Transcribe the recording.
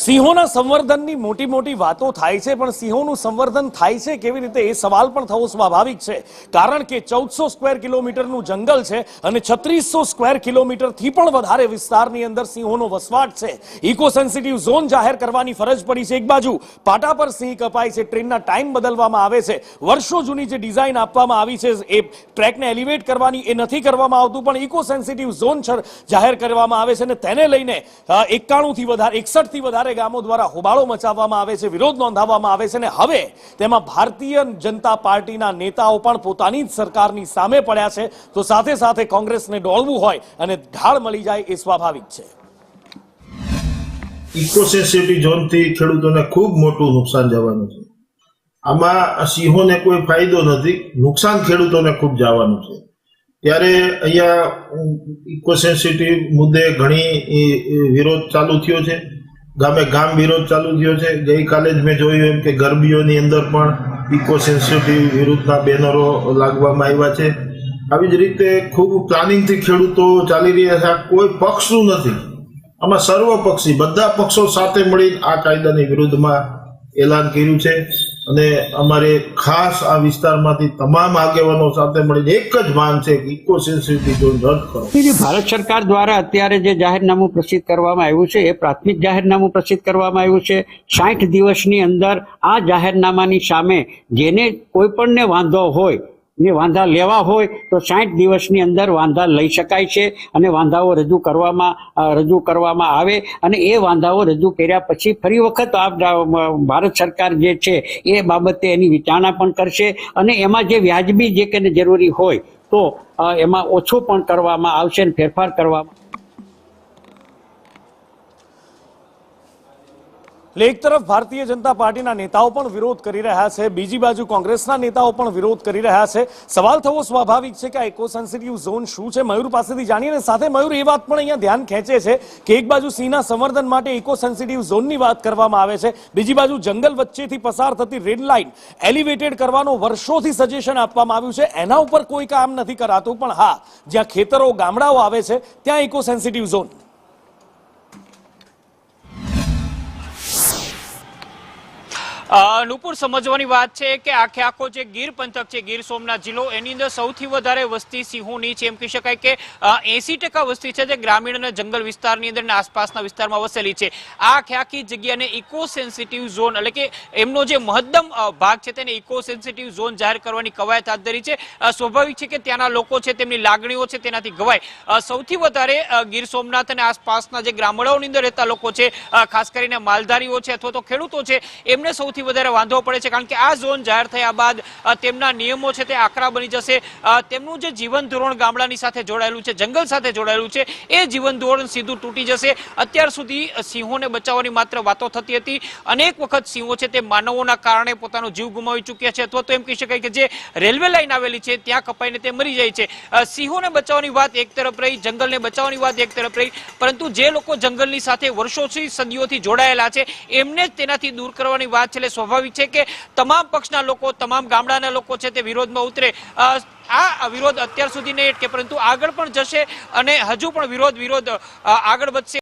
સિંહોના સંવર્ધનની મોટી મોટી વાતો થાય છે, પણ સિંહોનું સંવર્ધન થાય છે કેવી રીતે એ સવાલ પણ થવો સ્વાભાવિક છે, કારણ કે 1400 સ્ક્વેર કિલોમીટરનું જંગલ છે અને 3600 સ્ક્વેર કિલોમીટરથી પણ વધારે વિસ્તારની અંદર સિંહોનો વસવાટ છે. ઇકો સેન્સિટિવ ઝોન જાહેર કરવાની ફરજ પડી છે. એક બાજુ પાટા પર સિંહ કપાય છે, ટ્રેનના ટાઈમ બદલવામાં આવે છે, વર્ષો જૂની જે ડિઝાઇન આપવામાં આવી છે એ ટ્રેકને એલિવેટ કરવાની એ નથી કરવામાં આવતું, પણ ઇકો સેન્સિટિવ ઝોન જાહેર કરવામાં આવે છે અને તેને લઈને 61 થી વધારે 61 થી વધારે ગામો દ્વારા હોબાળો મચાવવામાં આવે છે, વિરોધ નોંધાવવામાં આવે છે અને હવે તેમાં ભારતીય જનતા પાર્ટીના નેતાઓ પણ પોતાની જ સરકારની સામે પડ્યા છે. તો સાથે સાથે કોંગ્રેસને ડોળવું હોય અને ઢાળ મળી જાય એ સ્વાભાવિક છે. ઇકો સેન્સિટિવ ઝોનથી ખેડૂતોને ખૂબ મોટું નુકસાન જવાનું છે. આમાં સિંહોને કોઈ ફાયદો નથી, નુકસાન ખેડૂતોને ખૂબ જવાનું છે. ત્યારે અહીંયા ઇકો સેન્સિટિવ મુદ્દે ઘણી વિરોધ ચાલુ થયો છે, ગામે ગામ વિરોધ ચાલુ થયો છે. ગઈકાલે જ મેં જોયું એમ કે ગરબીઓની અંદર પણ ઇકો સેન્સિટિવ વિરુદ્ધના બેનરો લાગવામાં આવ્યા છે. આવી જ રીતે ખૂબ પ્લાનિંગથી ખેડૂતો ચાલી રહ્યા છે. કોઈ પક્ષનું નથી, આમાં સર્વપક્ષી બધા પક્ષો સાથે મળી આ કાયદાની વિરુદ્ધમાં એલાન કર્યું છે અને અમારે ખાસ આ વિસ્તારમાંથી તમામ આગેવાનો સાથે મળીને એક જ માંગ છે કે ઇકો સેન્સિટિવ ઝોન રદ કરો. ભારત સરકાર દ્વારા અત્યારે જે જાહેરનામું પ્રસિદ્ધ કરવામાં આવ્યું છે એ પ્રાથમિક જાહેરનામું પ્રસિદ્ધ કરવામાં આવ્યું છે. 60 દિવસની અંદર આ જાહેરનામાની સામે જેને કોઈ પણને વાંધો હોય ને વાંધા લેવા હોય તો 60 દિવસની અંદર વાંધા લઈ શકાય છે અને વાંધાઓ રજૂ કરવામાં આવે અને એ વાંધાઓ રજૂ કર્યા પછી ફરી વખત ભારત સરકાર જે છે એ બાબતે એની વિચારણા પણ કરશે અને એમાં જે વ્યાજબી જે કે જરૂરી હોય તો એમાં ઓછું પણ કરવામાં આવશે અને ફેરફાર કરવામાં. એક તરફ ભારતીય જનતા પાર્ટીના નેતાઓ પણ વિરોધ કરી રહ્યા છે, બીજી બાજુ કોંગ્રેસના નેતાઓ પણ વિરોધ કરી રહ્યા છે. સવાલ થવો સ્વાભાવિક છે કે આ ઇકો સેન્સિટિવ ઝોન શું છે. મયુર પાસેથી જાણીએ. સાથે મયુર, એ વાત પણ અહીંયા ધ્યાન ખેંચે છે કે એક બાજુ સિંહના સંવર્ધન માટે ઇકો સેન્સિટિવ ઝોનની વાત કરવામાં આવે છે, બીજી બાજુ જંગલ વચ્ચેથી પસાર થતી રેડ લાઇન એલિવેટેડ કરવાનો વર્ષોથી સજેશન આપવામાં આવ્યું છે, એના ઉપર કોઈ કામ નથી કરાતું. પણ હા, જ્યાં ખેતરો ગામડાઓ આવે છે ત્યાં ઇકો સેન્સિટિવ ઝોન. નુપુર, સમજવાની વાત છે કે આખો જે ગીર પંથક છે, ગીર સોમનાથ જિલ્લો, એની અંદર સૌથી વધારે વસ્તી સિંહોની છે. એમ કહી શકાય કે 80% વસ્તી છે તે ગ્રામીણ અને જંગલ વિસ્તારની અંદર આસપાસના વિસ્તારમાં વસેલી છે. આખી જગ્યાને ઇકો સેન્સિટિવ ઝોન એટલે કે એમનો જે મહત્તમ ભાગ છે તેને ઇકો સેન્સિટિવ ઝોન જાહેર કરવાની કવાયત હાથ ધરી છે. સ્વાભાવિક છે કે ત્યાંના લોકો છે તેમની લાગણીઓ છે તેનાથી ગવાય. સૌથી વધારે ગીર સોમનાથ અને આસપાસના જે ગામડાઓની અંદર રહેતા લોકો છે, ખાસ કરીને માલધારીઓ છે અથવા તો ખેડૂતો છે, એમને સૌથી વધારે વાંધો પડે છે, કારણ કે આ ઝોન જાહેર થયા બાદ તેમના નિયમો છે તે આકરા બની જશે. તેમનું જે જીવન ધોરણ ગામડાની સાથે જોડાયેલું છે, જંગલ સાથે જોડાયેલું છે, એ જીવન ધોરણ સીધું તૂટી જશે. અત્યાર સુધી સિંહોને બચાવવાની માત્ર વાતો થતી હતી. અનેક વખત સિંહો છે તે માનવોના કારણે પોતાનો જીવ ગુમાવી ચૂક્યા છે, અથવા તો એમ કહી શકાય કે જે રેલવે લાઈન આવેલી છે ત્યાં કપાઈને તે મરી જાય છે. સિંહોને બચાવવાની વાત એક તરફ રહી, જંગલને બચાવવાની વાત એક તરફ રહી, પરંતુ જે લોકો જંગલની સાથે વર્ષોથી સદીઓથી જોડાયેલા છે એમને જ તેનાથી દૂર કરવાની વાત છે. સ્વાભાવિક છે કે તમામ પક્ષના લોકો, તમામ ગામડાના લોકો છે તે વિરોધમાં ઉતરે. આ વિરોધ અત્યાર સુધી નહીં અટકે, પરંતુ આગળ પણ જશે અને હજુ પણ વિરોધ આગળ વધશે.